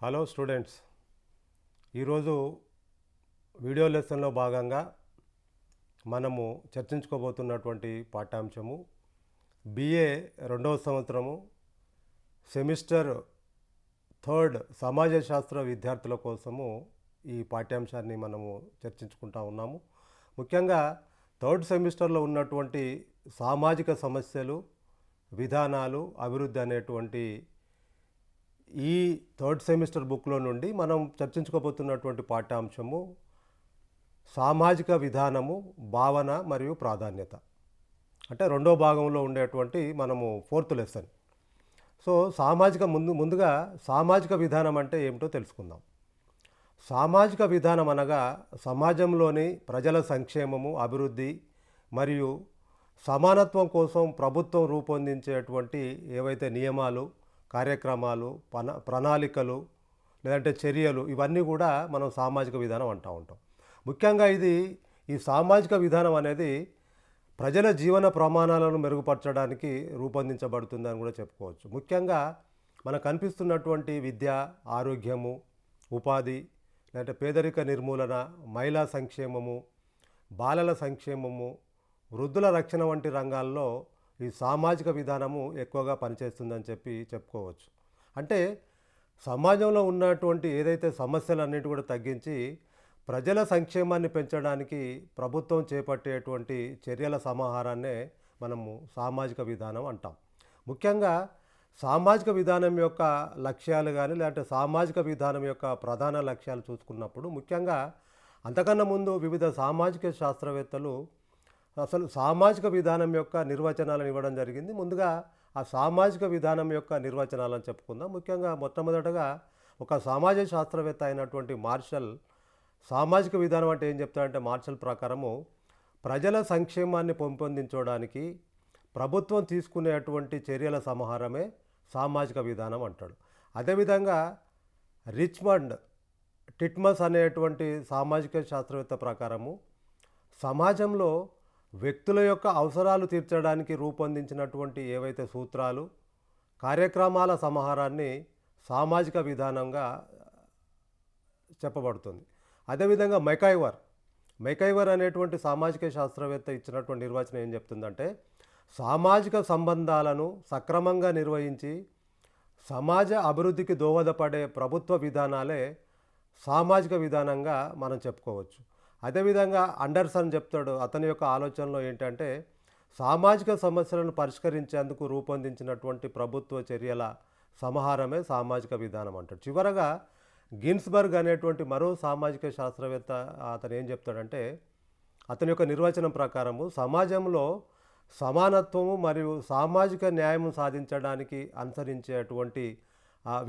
Hello students, ఈరోజు video లెసన్లో భాగంగా మనము చర్చించుకోబోతున్నటువంటి పాఠ్యాంశము బిఏ 2వ సంవత్సరము సెమిస్టర్ 3 సమాజ శాస్త్ర విద్యార్థుల కోసము ఈ పాఠ్యాంశాన్ని మనము చర్చించుకుంటా ఉన్నాము. ముఖ్యంగా 3rd సెమిస్టర్లో ఉన్నటువంటి సామాజిక సమస్యలు, విధానాలు, అభివృద్ధి అనేటువంటి ఈ 3rd సెమిస్టర్ బుక్లో నుండి మనం చర్చించుకోబోతున్నటువంటి పాఠ్యాంశము సామాజిక విధానము, భావన మరియు ప్రాధాన్యత. అంటే 2వ భాగంలో ఉండేటువంటి మనము 4th లెసన్. సో ముందుగా సామాజిక విధానం అంటే ఏమిటో తెలుసుకుందాం. సామాజిక విధానం అనగా సమాజంలోని ప్రజల సంక్షేమము, అభివృద్ధి మరియు సమానత్వం కోసం ప్రభుత్వం రూపొందించేటువంటి ఏవైతే నియమాలు, కార్యక్రమాలు, ప్రణాళికలు లేదంటే చర్యలు, ఇవన్నీ కూడా మనం సామాజిక విధానం అంటూ ఉంటాం. ముఖ్యంగా ఈ సామాజిక విధానం అనేది ప్రజల జీవన ప్రమాణాలను మెరుగుపరచడానికి రూపొందించబడుతుందని కూడా చెప్పుకోవచ్చు. ముఖ్యంగా మనకు కనిపిస్తున్నటువంటి విద్య, ఆరోగ్యము, ఉపాధి లేదంటే పేదరిక నిర్మూలన, మహిళా సంక్షేమము, బాలల సంక్షేమము, వృద్ధుల రక్షణ వంటి రంగాల్లో ఈ సామాజిక విధానము ఎక్కువగా పనిచేస్తుందని చెప్పుకోవచ్చు. అంటే సమాజంలో ఉన్నటువంటి ఏదైతే సమస్యలన్నిటి కూడా తగ్గించి ప్రజల సంక్షేమాన్ని పెంచడానికి ప్రభుత్వం చేపట్టేటువంటి చర్యల సమాహారాన్నే మనము సామాజిక విధానం అంటాం. ముఖ్యంగా సామాజిక విధానం యొక్క లక్ష్యాలు కానీ లేదంటే సామాజిక విధానం యొక్క ప్రధాన లక్ష్యాలు చూసుకున్నప్పుడు ముఖ్యంగా అంతకన్నా ముందు వివిధ సామాజిక శాస్త్రవేత్తలు అసలు సామాజిక విధానం యొక్క నిర్వచనాలను ఇవ్వడం జరిగింది. ముందుగా ఆ సామాజిక విధానం యొక్క నిర్వచనాలను చెప్పుకుందాం. ముఖ్యంగా మొట్టమొదటగా ఒక సమాజ శాస్త్రవేత్త అయినటువంటి మార్షల్ సామాజిక విధానం అంటే ఏం చెప్తాడంటే, మార్షల్ ప్రకారము ప్రజల సంక్షేమాన్ని పెంపొందించడానికి ప్రభుత్వం తీసుకునేటువంటి చర్యల సమాహారమే సామాజిక విధానం అంటాడు. అదేవిధంగా రిచ్మండ్ టిట్మస్ అనేటువంటి సామాజిక శాస్త్రవేత్త ప్రకారము సమాజంలో వ్యక్తుల యొక్క అవసరాలు తీర్చడానికి రూపొందించినటువంటి ఏవైతే సూత్రాలు, కార్యక్రమాల సమాహారాన్ని సామాజిక విధానంగా చెప్పబడుతుంది. అదేవిధంగా మెకైవర్ అనేటువంటి సామాజిక శాస్త్రవేత్త ఇచ్చినటువంటి నిర్వచనం ఏం చెప్తుందంటే, సామాజిక సంబంధాలను సక్రమంగా నిర్వహించి సమాజ అభివృద్ధికి దోహదపడే ప్రభుత్వ విధానాలే సామాజిక విధానంగా మనం చెప్పుకోవచ్చు. అదేవిధంగా అండర్సన్ చెప్తాడు, అతని యొక్క ఆలోచనలో ఏంటంటే, సామాజిక సమస్యలను పరిష్కరించేందుకు రూపొందించినటువంటి ప్రభుత్వ చర్యల సమాహారమే సామాజిక విధానం అంటాడు. చివరగా గిన్స్బర్గ్ అనేటువంటి మరో సామాజిక శాస్త్రవేత్త అతను ఏం చెప్తాడంటే, అతని యొక్క నిర్వచనం ప్రకారము సమాజంలో సమానత్వము మరియు సామాజిక న్యాయం సాధించడానికి అనుసరించేటువంటి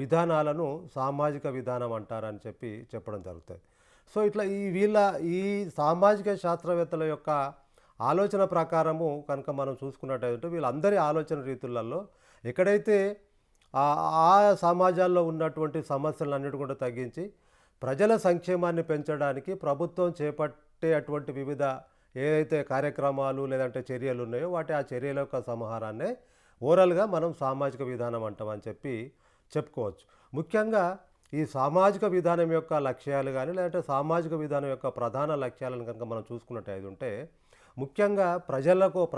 విధానాలను సామాజిక విధానం అంటారని చెప్పడం జరుగుతుంది. సో ఇట్లా ఈ సామాజిక శాస్త్రవేత్తల యొక్క ఆలోచన ప్రకారము కనుక మనం చూసుకున్నట్టయితే వీళ్ళందరి ఆలోచన రీతులలో ఎక్కడైతే ఆ సమాజాల్లో ఉన్నటువంటి సమస్యలన్నిటి కూడా తగ్గించి ప్రజల సంక్షేమాన్ని పెంచడానికి ప్రభుత్వం చేపట్టేటువంటి వివిధ ఏదైతే కార్యక్రమాలు లేదంటే చర్యలు ఉన్నాయో ఆ చర్యల యొక్క సమాహారాన్నే ఓవరాల్గా మనం సామాజిక విధానం అంటామని చెప్పుకోవచ్చు. ముఖ్యంగా ఈ సామాజిక విధానం యొక్క లక్ష్యాలు కానీ లేదంటే సామాజిక విధానం యొక్క ప్రధాన లక్ష్యాలను కనుక మనం చూసుకున్నట్టయితే ఉంటే ముఖ్యంగా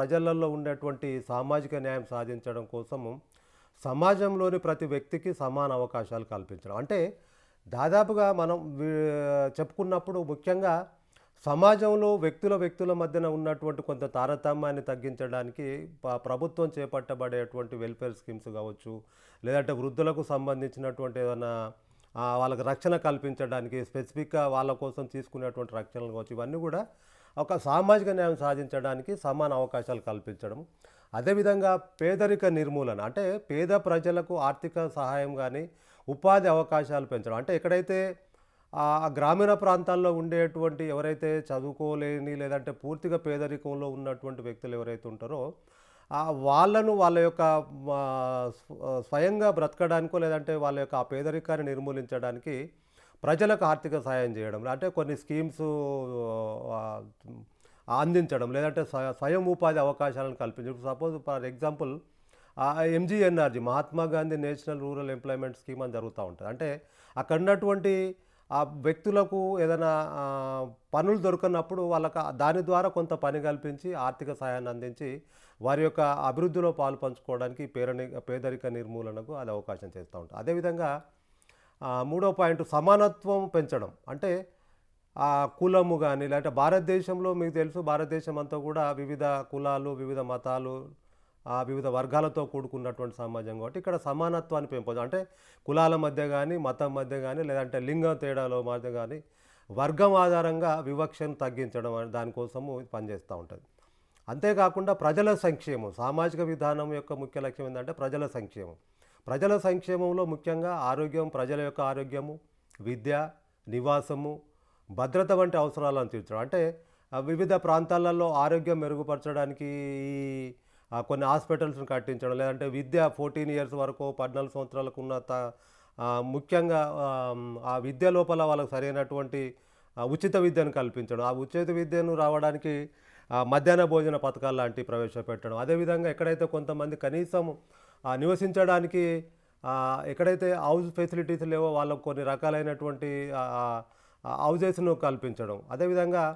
ప్రజలలో ఉండేటువంటి సామాజిక న్యాయం సాధించడం కోసము సమాజంలోని ప్రతి వ్యక్తికి సమాన అవకాశాలు కల్పించడం. అంటే దాదాపుగా మనం చెప్పుకున్నప్పుడు ముఖ్యంగా సమాజంలో వ్యక్తుల మధ్యన ఉన్నటువంటి కొంత తారతమ్యాన్ని తగ్గించడానికి ప్రభుత్వం చేపట్టబడేటువంటి వెల్ఫేర్ స్కీమ్స్ కావచ్చు, లేదంటే వృద్ధులకు సంబంధించినటువంటి ఏదైనా వాళ్ళకి రక్షణ కల్పించడానికి స్పెసిఫిక్గా వాళ్ళ కోసం తీసుకునేటువంటి రక్షణలు కావచ్చు, ఇవన్నీ కూడా ఒక సామాజిక న్యాయం సాధించడానికి సమాన అవకాశాలు కల్పించడం. అదేవిధంగా పేదరిక నిర్మూలన అంటే పేద ప్రజలకు ఆర్థిక సహాయం కానీ ఉపాధి అవకాశాలు పెంచడం. అంటే ఎక్కడైతే గ్రామీణ ప్రాంతాల్లో ఉండేటువంటి ఎవరైతే చదువుకోలేని లేదంటే పూర్తిగా పేదరికంలో ఉన్నటువంటి వ్యక్తులు ఎవరైతే ఉంటారో వాళ్ళ యొక్క స్వయంగా బ్రతకడానికో లేదంటే వాళ్ళ యొక్క ఆ పేదరికాన్ని నిర్మూలించడానికి ప్రజలకు ఆర్థిక సహాయం చేయడం, అంటే కొన్ని స్కీమ్స్ అందించడం, లేదంటే స్వయం ఉపాధి అవకాశాలను కల్పించడం. Suppose for example MGNRG Mahatma Gandhi national rural employment scheme అని జరుగుతూ ఉంటుంది. అంటే అక్కడ ఉన్నటువంటి ఆ వ్యక్తులకు ఏదైనా పనులు దొరకనప్పుడు వాళ్ళకి దాని ద్వారా కొంత పని కల్పించి ఆర్థిక సహాయాన్ని అందించి వారి యొక్క అభివృద్ధిలో పాలు పంచుకోవడానికి పేదరిక నిర్మూలనకు అది అవకాశం చేస్తూ ఉంటుంది. అదేవిధంగా మూడో పాయింట్ సమానత్వం పెంచడం. అంటే కులము కానీ లేదంటే భారతదేశంలో మీకు తెలుసు భారతదేశం అంతా కూడా వివిధ కులాలు, వివిధ మతాలు, వివిధ వర్గాలతో కూడుకున్నటువంటి సమాజం కాబట్టి ఇక్కడ సమానత్వాన్ని పెంపొందడం అంటే కులాల మధ్య కానీ, మతం మధ్య కానీ, లేదంటే లింగ తేడాల మధ్య కానీ వర్గం ఆధారంగా వివక్షను తగ్గించడం అనే దానికోసము పనిచేస్తూ ఉంటుంది. అంతేకాకుండా ప్రజల సంక్షేమం, సామాజిక విధానం యొక్క ముఖ్య లక్ష్యం ఏంటంటే ప్రజల సంక్షేమం. ప్రజల సంక్షేమంలో ముఖ్యంగా ఆరోగ్యం, ప్రజల యొక్క ఆరోగ్యము, విద్య, నివాసము, భద్రత వంటి అవసరాలను తీర్చడం. అంటే వివిధ ప్రాంతాలలో ఆరోగ్యం మెరుగుపరచడానికి కొన్ని హాస్పిటల్స్ని కట్టించడం, లేదంటే విద్య 14 ఇయర్స్ వరకు 14 సంవత్సరాలకు ఉన్న ముఖ్యంగా ఆ విద్య లోపల వాళ్ళకు సరైనటువంటి ఉచిత విద్యను కల్పించడం, ఆ ఉచిత విద్యను రావడానికి మధ్యాహ్న భోజన పథకాలు లాంటివి ప్రవేశపెట్టడం. అదేవిధంగా ఎక్కడైతే కొంతమంది కనీసం నివసించడానికి ఎక్కడైతే హౌస్ ఫెసిలిటీస్ లేవో వాళ్ళకు కొన్ని రకాలైనటువంటి హౌజెస్ను కల్పించడం. అదేవిధంగా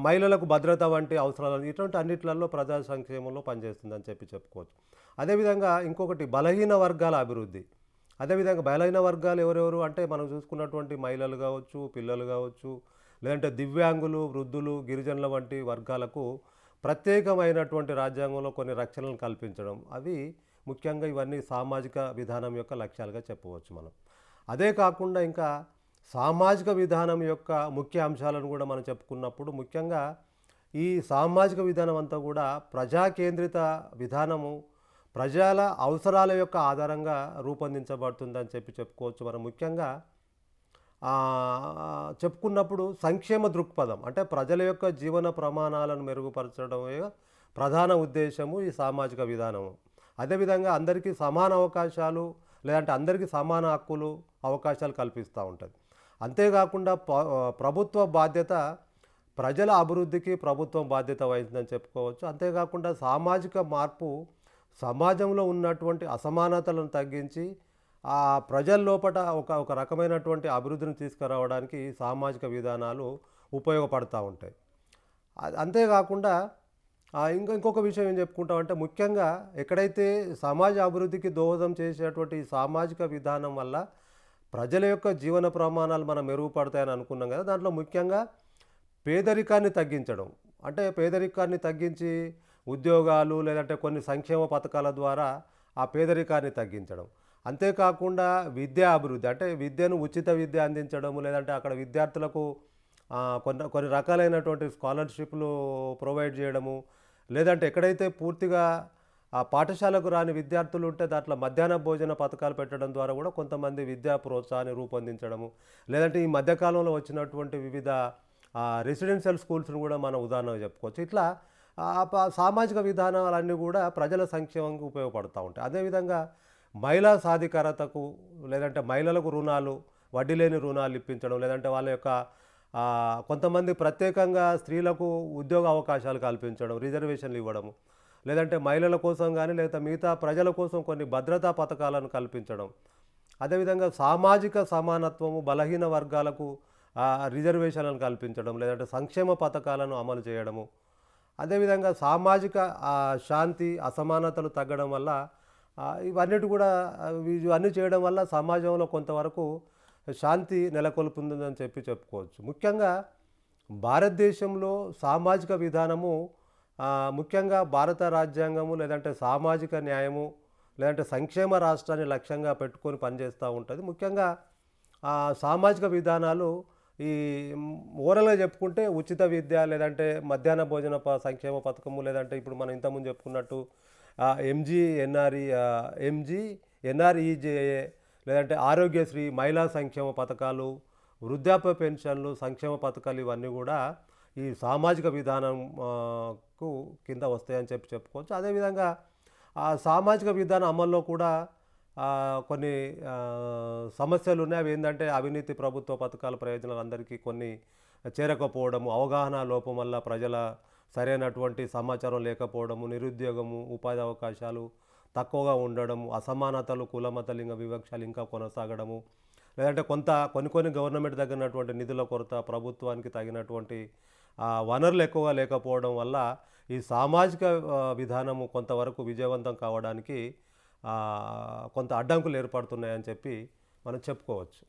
మహిళలకు భద్రత వంటి అవసరాలు ఇటువంటి అన్నిట్లలో ప్రజా సంక్షేమంలో పనిచేస్తుందని చెప్పుకోవచ్చు. అదేవిధంగా ఇంకొకటి బలహీన వర్గాల అభివృద్ధి. అదేవిధంగా బలహీన వర్గాలు ఎవరెవరు అంటే మనం చూసుకున్నటువంటి మహిళలు కావచ్చు, పిల్లలు కావచ్చు, లేదంటే దివ్యాంగులు, వృద్ధులు, గిరిజనుల వంటి వర్గాలకు ప్రత్యేకమైనటువంటి రాజ్యాంగంలో కొన్ని రక్షణలను కల్పించడం. అవి ముఖ్యంగా ఇవన్నీ సామాజిక విధానం యొక్క లక్ష్యాలుగా చెప్పవచ్చు మనం. అదే కాకుండా ఇంకా సామాజిక విధానం యొక్క ముఖ్య అంశాలను కూడా మనం చెప్పుకున్నప్పుడు ముఖ్యంగా ఈ సామాజిక విధానం అంతా కూడా ప్రజా కేంద్రిత విధానము, ప్రజల అవసరాల యొక్క ఆధారంగా రూపొందించబడుతుందని చెప్పుకోవచ్చు. మనం ముఖ్యంగా చెప్పుకున్నప్పుడు సంక్షేమ దృక్పథం అంటే ప్రజల యొక్క జీవన ప్రమాణాలను మెరుగుపరచడమే ప్రధాన ఉద్దేశము ఈ సామాజిక విధానము. అదేవిధంగా అందరికీ సమాన అవకాశాలు లేదంటే అందరికీ సమాన హక్కులు, అవకాశాలు కల్పిస్తూ ఉంటుంది. అంతేకాకుండా ప్రభుత్వ బాధ్యత ప్రజల అభివృద్ధికి ప్రభుత్వం బాధ్యత వహించిందని చెప్పుకోవచ్చు. అంతేకాకుండా సామాజిక మార్పు సమాజంలో ఉన్నటువంటి అసమానతలను తగ్గించి ఆ ప్రజల లోపల ఒక రకమైనటువంటి అభివృద్ధిని తీసుకురావడానికి సామాజిక విధానాలు ఉపయోగపడుతూ ఉంటాయి. అంతేకాకుండా ఇంకొక విషయం ఏం చెప్పుకుంటామంటే ముఖ్యంగా ఎక్కడైతే సమాజ అభివృద్ధికి దోహదం చేసేటువంటి సామాజిక విధానం వల్ల ప్రజల యొక్క జీవన ప్రమాణాలు మనం మెరుగుపడతాయని అనుకున్నాం కదా. దాంట్లో ముఖ్యంగా పేదరికాన్ని తగ్గించడం. అంటే పేదరికాన్ని తగ్గించి ఉద్యోగాలు లేదంటే కొన్ని సంక్షేమ పథకాల ద్వారా ఆ పేదరికాన్ని తగ్గించడం. అంతేకాకుండా విద్యా అభివృద్ధి అంటే విద్యను ఉచిత విద్య అందించడము, లేదంటే అక్కడ విద్యార్థులకు కొన్ని రకాలైనటువంటి స్కాలర్షిప్లు ప్రొవైడ్ చేయడము, లేదంటే ఎక్కడైతే పూర్తిగా పాఠశాలకు రాని విద్యార్థులు ఉంటే దాంట్లో మధ్యాహ్న భోజన పథకాలు పెట్టడం ద్వారా కూడా కొంతమంది విద్యా ప్రోత్సాహాన్ని రూపొందించడము, లేదంటే ఈ మధ్యకాలంలో వచ్చినటువంటి వివిధ రెసిడెన్షియల్ స్కూల్స్ను కూడా మనం ఉదాహరణగా చెప్పుకోవచ్చు. ఇట్లా సామాజిక విధానాలన్నీ కూడా ప్రజల సంక్షేమంగా ఉపయోగపడుతూ ఉంటాయి. అదేవిధంగా మహిళా సాధికారతకు లేదంటే మహిళలకు రుణాలు, వడ్డీ లేని రుణాలు ఇప్పించడం, లేదంటే వాళ్ళ యొక్క కొంతమంది ప్రత్యేకంగా స్త్రీలకు ఉద్యోగ అవకాశాలు కల్పించడం, రిజర్వేషన్లు ఇవ్వడము, లేదంటే మహిళల కోసం కానీ లేదా మిగతా ప్రజల కోసం కొన్ని భద్రతా పథకాలను కల్పించడం. అదేవిధంగా సామాజిక సమానత్వము, బలహీన వర్గాలకు రిజర్వేషన్లను కల్పించడం, లేదంటే సంక్షేమ పథకాలను అమలు చేయడము. అదేవిధంగా సామాజిక శాంతి, అసమానతలు తగ్గడం వల్ల ఇవన్నీ చేయడం వల్ల సమాజంలో కొంతవరకు శాంతి నెలకొల్పుతుందని చెప్పుకోవచ్చు. ముఖ్యంగా భారతదేశంలో సామాజిక విధానము ముఖ్యంగా భారత రాజ్యాంగము లేదంటే సామాజిక న్యాయము లేదంటే సంక్షేమ రాష్ట్రాన్ని లక్ష్యంగా పెట్టుకొని పనిచేస్తూ ఉంటుంది. ముఖ్యంగా సామాజిక విధానాలు ఈ ఓవరాల్గా చెప్పుకుంటే ఉచిత విద్య లేదంటే మధ్యాహ్న భోజన సంక్షేమ పథకము, లేదంటే ఇప్పుడు మనం ఇంతకుముందు చెప్పుకున్నట్టు ఎంజీఎన్ఆర్ఈజేఏ, లేదంటే ఆరోగ్యశ్రీ, మహిళా సంక్షేమ పథకాలు, వృద్ధాప్య పెన్షన్లు, సంక్షేమ పథకాలు ఇవన్నీ కూడా ఈ సామాజిక విధానంకు కింద వస్తాయని చెప్పుకోవచ్చు. అదేవిధంగా సామాజిక విధానం అమల్లో కూడా కొన్ని సమస్యలు ఉన్నాయి. అవి ఏంటంటే అవినీతి, ప్రభుత్వ పథకాల ప్రయోజనాలు అందరికీ కొన్ని చేరకపోవడము, అవగాహన లోపం వల్ల ప్రజల సరైనటువంటి సమాచారం లేకపోవడము, నిరుద్యోగము, ఉపాధి అవకాశాలు తక్కువగా ఉండడం, అసమానతలు, కులమత లింగ వివక్షలు ఇంకా కొనసాగడము, లేదంటే కొన్ని గవర్నమెంట్ దగ్గర ఉన్నటువంటి నిధుల కొరత, ప్రభుత్వానికి తగినటువంటి వనరులు ఎక్కువగా లేకపోవడం వల్ల ఈ సామాజిక విధానము కొంతవరకు విజయవంతం కావడానికి కొంత అడ్డంకులు ఏర్పడుతున్నాయని చెప్పి మనం చెప్పుకోవచ్చు.